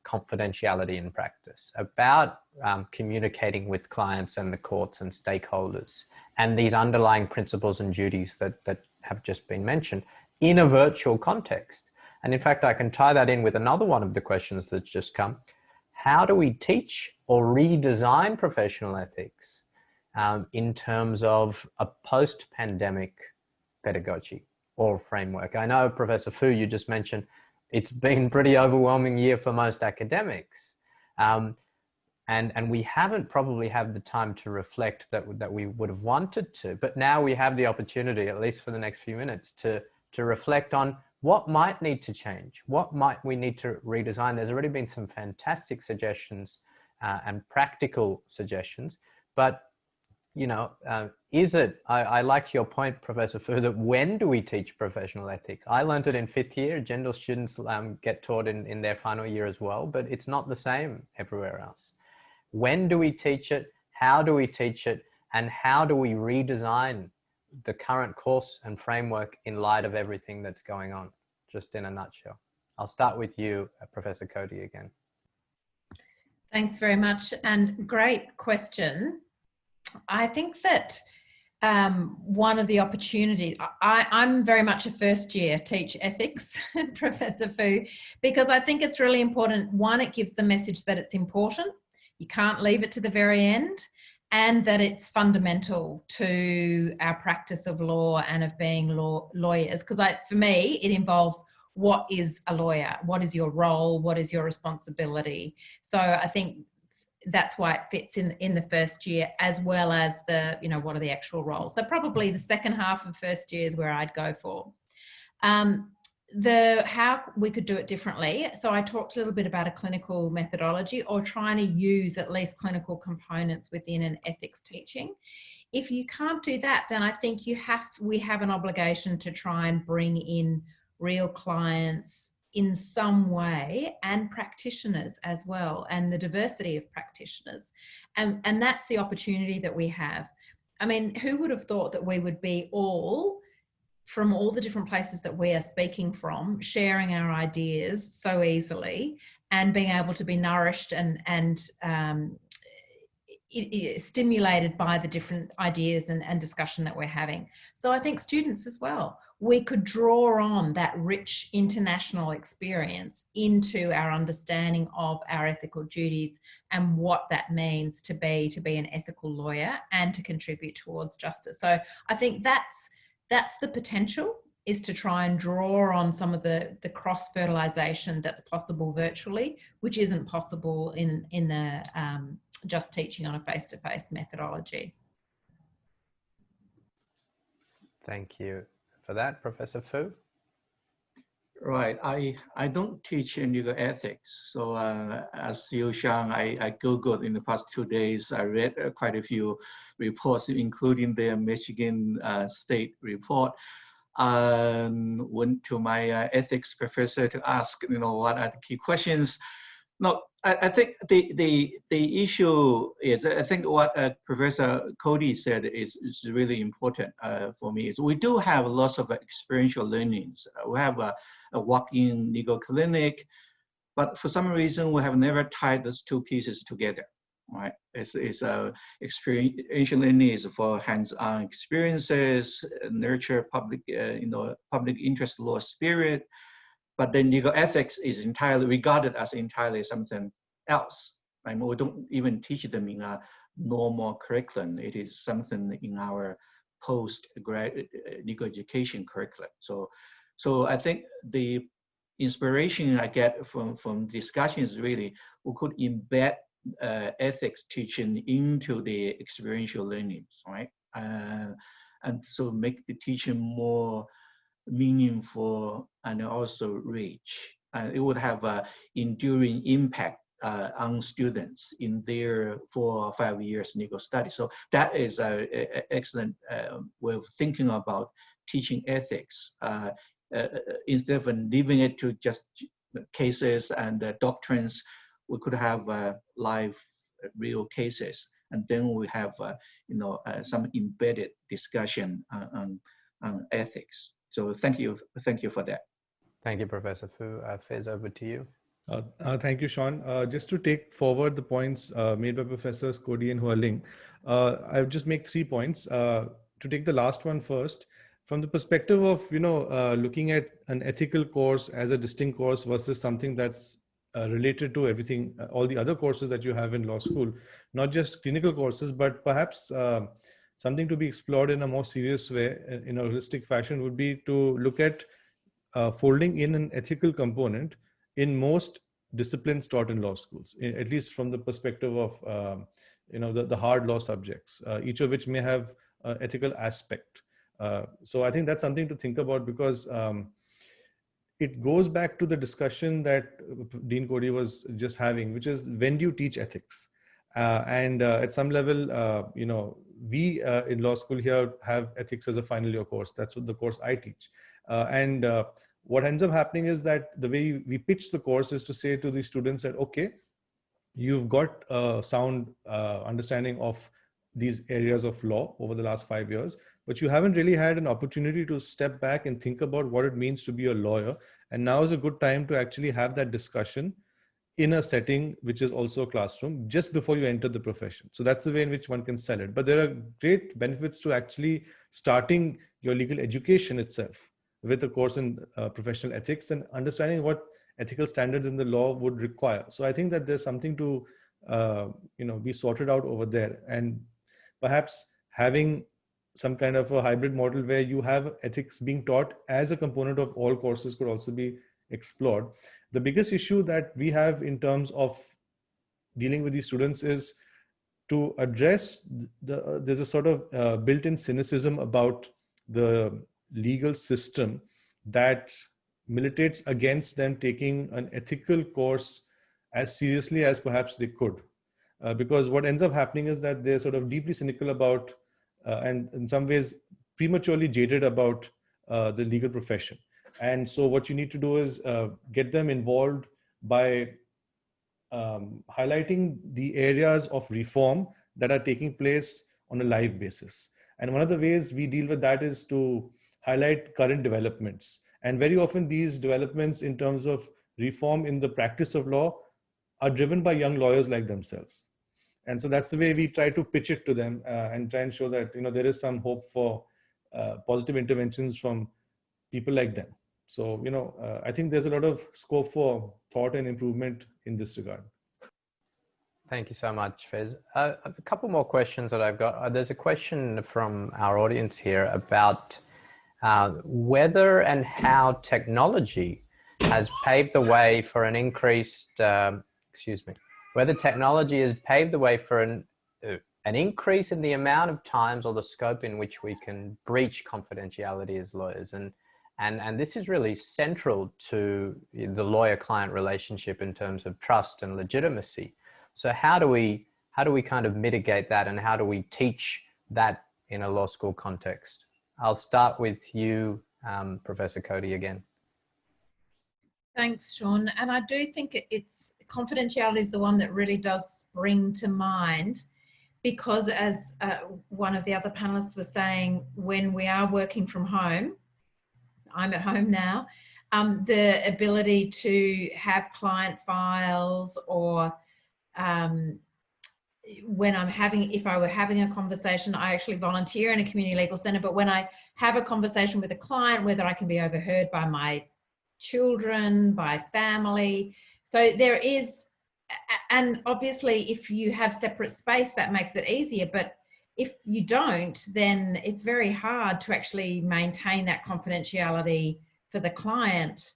confidentiality in practice, about communicating with clients and the courts and stakeholders, and these underlying principles and duties that have just been mentioned in a virtual context. And in fact, I can tie that in with another one of the questions that's just come. how do we teach or redesign professional ethics in terms of a post-pandemic pedagogy or framework? I know, Professor Fu, you just mentioned it's been a pretty overwhelming year for most academics. And we haven't probably had the time to reflect that we would have wanted to, but now we have the opportunity, at least for the next few minutes, to reflect on what might need to change, what might we need to redesign. There's already been some fantastic suggestions and practical suggestions, but you know, I liked your point, Professor Fu, that when do we teach professional ethics? I learned it in 5th year. Jindal students get taught in their final year as well, but it's not the same everywhere else. When do we teach it? How do we teach it? And how do we redesign the current course and framework in light of everything that's going on? Just in a nutshell. I'll start with you, Professor Cody, again. Thanks very much, and great question. I think that one of the opportunities, I'm very much a first year teach ethics, Professor Fu, because I think it's really important. One, it gives the message that it's important. You can't leave it to the very end, and that it's fundamental to our practice of law and of being lawyers. Because for me, it involves what is a lawyer? What is your role? What is your responsibility? So I think that's why it fits in the first year, as well as the, you know, what are the actual roles. So probably the second half of first year is where I'd go for. How we could do it differently. So I talked a little bit about a clinical methodology, or trying to use at least clinical components within an ethics teaching. If you can't do that, then I think we have an obligation to try and bring in real clients in some way, and practitioners as well, and the diversity of practitioners. And that's the opportunity that we have. I mean, who would have thought that we would be all from all the different places that we are speaking from, sharing our ideas so easily, and being able to be nourished and stimulated by the different ideas and discussion that we're having. So I think students as well, we could draw on that rich international experience into our understanding of our ethical duties and what that means to be an ethical lawyer and to contribute towards justice. So I think that's the potential, is to try and draw on some of the cross-fertilization that's possible virtually, which isn't possible in the just teaching on a face-to-face methodology. Thank you for that, Professor Fu. Right, I don't teach in legal ethics. So as you, Sean, I Googled in the past 2 days. I read quite a few reports, including the Michigan State report. Went to my ethics professor to ask, you know, what are the key questions. No, I think the issue is, I think what Professor Cody said is really important for me. Is we do have lots of experiential learnings. We have a walk-in legal clinic, but for some reason we have never tied those two pieces together. Right? It's experiential learning is for hands-on experiences, nurture public, public interest law spirit. But then legal ethics is entirely regarded as entirely something else. And we don't even teach them in a normal curriculum. It is something in our post-grad legal education curriculum. So I think the inspiration I get from discussions really, we could embed ethics teaching into the experiential learnings, right? And so make the teaching more meaningful and also rich. It would have an enduring impact on students in their 4 or 5 years legal study. So that is an excellent way of thinking about teaching ethics. Instead of leaving it to just cases and doctrines, we could have live, real cases, and then we have some embedded discussion on ethics. So thank you for that. Thank you, Professor Fu. Faiz, over to you. Thank you, Sean. Just to take forward the points made by Professors Cody and HUALING, I'll just make 3 points. To take the last one first, from the perspective of looking at an ethical course as a distinct course versus something that's related to everything, all the other courses that you have in law school, not just clinical courses, but perhaps something to be explored in a more serious way, in a holistic fashion, would be to look at folding in an ethical component in most disciplines taught in law schools, at least from the perspective of the hard law subjects, each of which may have an ethical aspect. So I think that's something to think about, because it goes back to the discussion that Dean Cody was just having, which is, when do you teach ethics? At some level, we in law school here have ethics as a final year course. That's what the course I teach. What ends up happening is that the way we pitch the course is to say to the students that, okay, you've got a sound understanding of these areas of law over the last 5 years, but you haven't really had an opportunity to step back and think about what it means to be a lawyer. And now is a good time to actually have that discussion in a setting which is also a classroom, just before you enter the profession. So that's the way in which one can sell it. But there are great benefits to actually starting your legal education itself with a course in professional ethics and understanding what ethical standards in the law would require. So I think that there's something to be sorted out over there, and perhaps having some kind of a hybrid model where you have ethics being taught as a component of all courses could also be explored. The biggest issue that we have in terms of dealing with these students is to address there's a sort of built-in cynicism about the legal system that militates against them taking an ethical course as seriously as perhaps they could. Because what ends up happening is that they're sort of deeply cynical about and in some ways prematurely jaded about the legal profession. And so what you need to do is get them involved by highlighting the areas of reform that are taking place on a live basis. And one of the ways we deal with that is to highlight current developments. And very often these developments in terms of reform in the practice of law are driven by young lawyers like themselves. And so that's the way we try to pitch it to them and try and show that there is some hope for positive interventions from people like them. So I think there's a lot of scope for thought and improvement in this regard. Thank you so much, Faiz. A couple more questions that I've got. There's a question from our audience here about whether and how technology has paved the way for an increased, whether technology has paved the way for an increase in the amount of times or the scope in which we can breach confidentiality as lawyers. And this is really central to the lawyer-client relationship in terms of trust and legitimacy. So how do we kind of mitigate that, and how do we teach that in a law school context? I'll start with you, Professor Cody, again. Thanks, Shaun. And I do think it's confidentiality is the one that really does spring to mind, because as one of the other panelists was saying, when we are working from home, I'm at home now, the ability to have client files, or when if I were having a conversation, I actually volunteer in a community legal center, but when I have a conversation with a client, whether I can be overheard by my children, by family. So there is, and obviously if you have separate space, that makes it easier, but if you don't, then it's very hard to actually maintain that confidentiality for the client.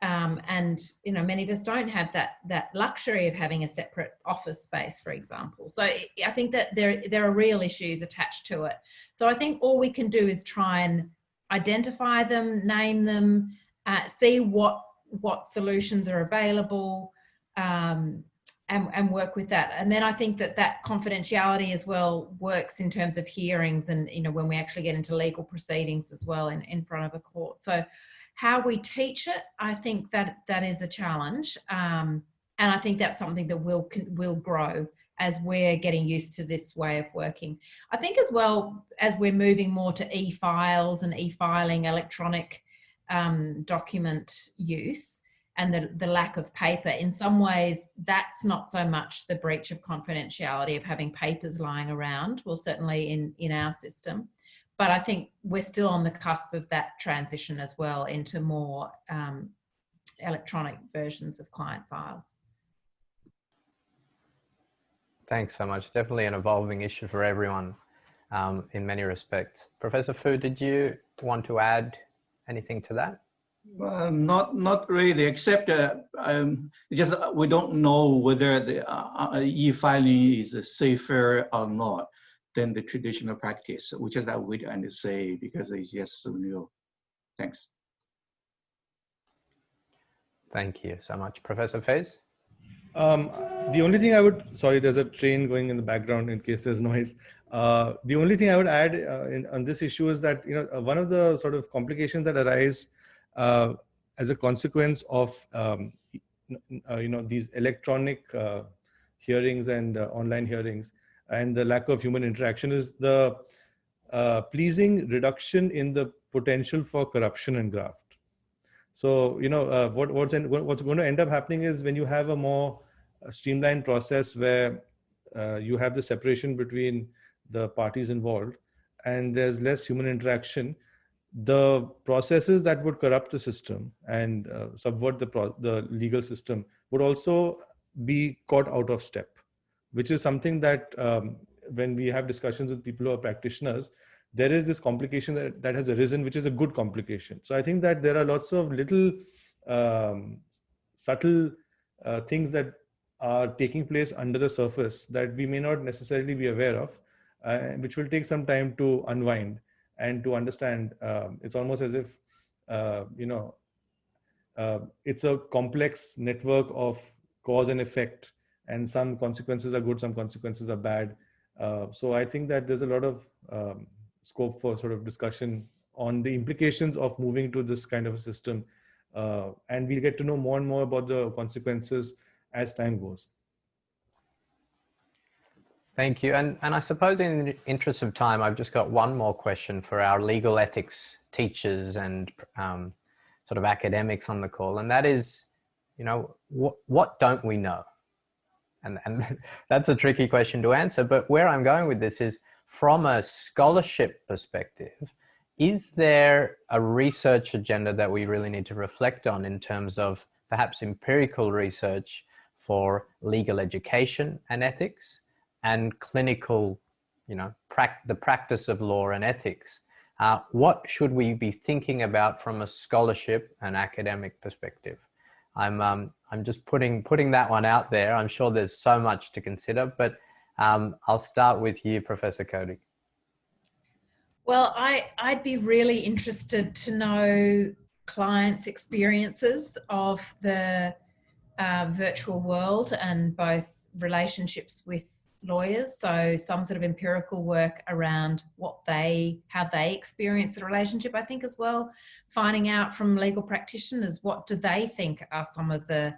And many of us don't have that luxury of having a separate office space, for example. So I think that there are real issues attached to it. So I think all we can do is try and identify them, name them, see what solutions are available, and work with that. And then I think that confidentiality as well works in terms of hearings and when we actually get into legal proceedings as well in front of a court. So how we teach it, I think that is a challenge, and I think that's something that will grow as we're getting used to this way of working. I think as well as we're moving more to e-files and e-filing, electronic document use, and the lack of paper, in some ways that's not so much the breach of confidentiality of having papers lying around, well certainly in our system, but I think we're still on the cusp of that transition as well into more electronic versions of client files. Thanks so much. Definitely an evolving issue for everyone in many respects. Professor Fu, did you want to add anything to that? Not really, except just we don't know whether the e-filing is safer or not than the traditional practice, which is that we don't say because it's just so new. Thanks. Thank you so much. Professor FAIZ? The only thing I would, sorry, there's a train going in the background in case there's noise. The only thing I would add on this issue is that, one of the sort of complications that arise as a consequence of, these electronic hearings and online hearings and the lack of human interaction is the pleasing reduction in the potential for corruption and graft. So, what's going to end up happening is when you have a more streamlined process where you have the separation between the parties involved and there's less human interaction, the processes that would corrupt the system and subvert the legal system would also be caught out of step, which is something that when we have discussions with people who are practitioners, there is this complication that has arisen, which is a good complication. So I think that there are lots of little subtle things that are taking place under the surface that we may not necessarily be aware of, which will take some time to unwind and to understand. It's almost as if, it's a complex network of cause and effect, and some consequences are good, some consequences are bad. So I think that there's a lot of scope for sort of discussion on the implications of moving to this kind of a system. And we'll get to know more and more about the consequences as time goes. Thank you. And I suppose in the interest of time, I've just got one more question for our legal ethics teachers and sort of academics on the call. And that is, what don't we know? And that's a tricky question to answer, but where I'm going with this is, from a scholarship perspective, is there a research agenda that we really need to reflect on in terms of perhaps empirical research for legal education and ethics and clinical, the practice of law and ethics? What should we be thinking about from a scholarship and academic perspective? I'm just putting that one out there. I'm sure there's so much to consider, but I'll start with you, Professor CODY. Well, I'd be really interested to know clients' experiences of the virtual world and both relationships with lawyers. So some sort of empirical work around how they experience the relationship, I think, as well. Finding out from legal practitioners, what do they think are some of the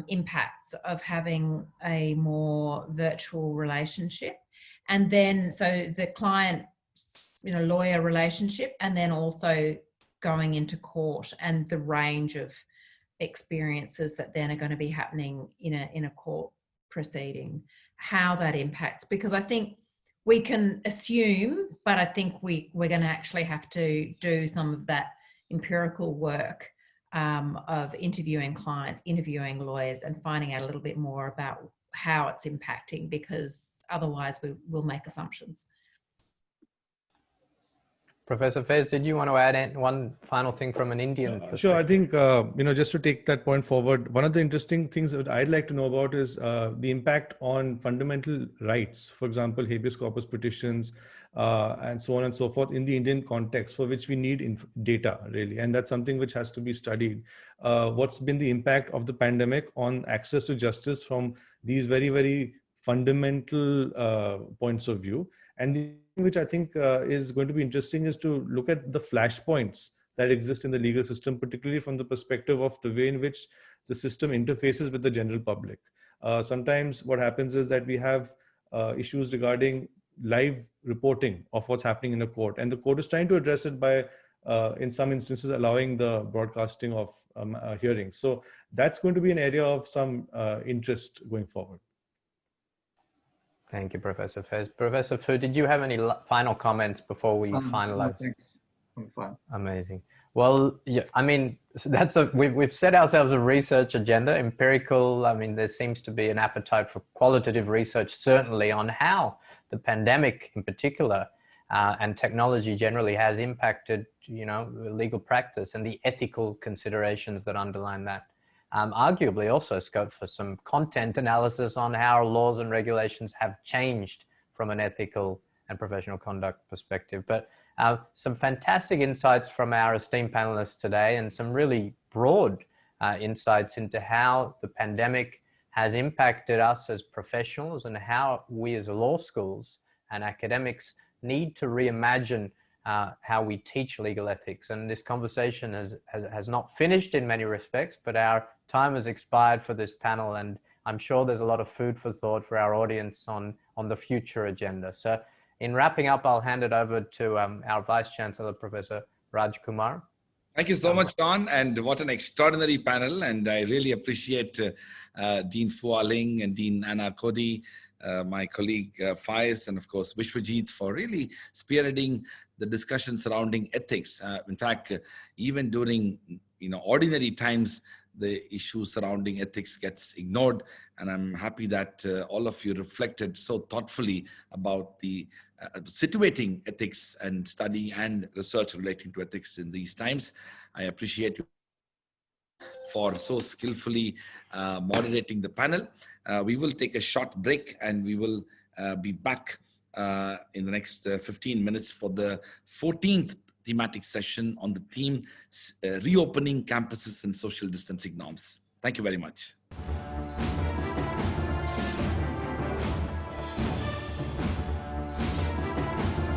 impacts of having a more virtual relationship. And then, so the client, lawyer relationship, and then also going into court and the range of experiences that then are going to be happening in a court proceeding, how that impacts. Because I think we can assume, but I think we're going to actually have to do some of that empirical work of interviewing clients, interviewing lawyers, and finding out a little bit more about how it's impacting, because otherwise we will make assumptions. Professor FAIZ, did you want to add one final thing from an Indian perspective? Sure. I think, just to take that point forward, one of the interesting things that I'd like to know about is the impact on fundamental rights, for example, habeas corpus petitions, and so on and so forth in the Indian context, for which we need data, really. And that's something which has to be studied. What's been the impact of the pandemic on access to justice from these very, very fundamental points of view? And the which I think is going to be interesting is to look at the flashpoints that exist in the legal system, particularly from the perspective of the way in which the system interfaces with the general public. Sometimes what happens is that we have issues regarding live reporting of what's happening in a court, and the court is trying to address it by, in some instances, allowing the broadcasting of hearings. So that's going to be an area of some interest going forward. Thank you, Professor FAIZ. Professor Fu, did you have any final comments before we finalize? Thanks. I'm fine. Amazing. Well, yeah, I mean, we've set ourselves a research agenda, empirical. I mean, there seems to be an appetite for qualitative research, certainly on how the pandemic in particular and technology generally has impacted, legal practice and the ethical considerations that underline that. Arguably also scope for some content analysis on how our laws and regulations have changed from an ethical and professional conduct perspective. But some fantastic insights from our esteemed panelists today, and some really broad insights into how the pandemic has impacted us as professionals and how we as law schools and academics need to reimagine how we teach legal ethics. And this conversation has not finished in many respects, but our time has expired for this panel, and I'm sure there's a lot of food for thought for our audience on the future agenda. So in wrapping up, I'll hand it over to our Vice Chancellor, Professor Raj Kumar. Thank you so much, Sean, and what an extraordinary panel. And I really appreciate Dean HUALING and Dean Anna CODY, my colleague FAIZ, and of course VISHAVJEET for really spearheading the discussion surrounding ethics. In fact, even during ordinary times, the issue surrounding ethics gets ignored, and I'm happy that all of you reflected so thoughtfully about the situating ethics and study and research relating to ethics in these times. I appreciate you for so skillfully moderating the panel. We will take a short break, and we will be back in the next 15 minutes for the 14th thematic session on the theme reopening campuses and social distancing norms. Thank you very much.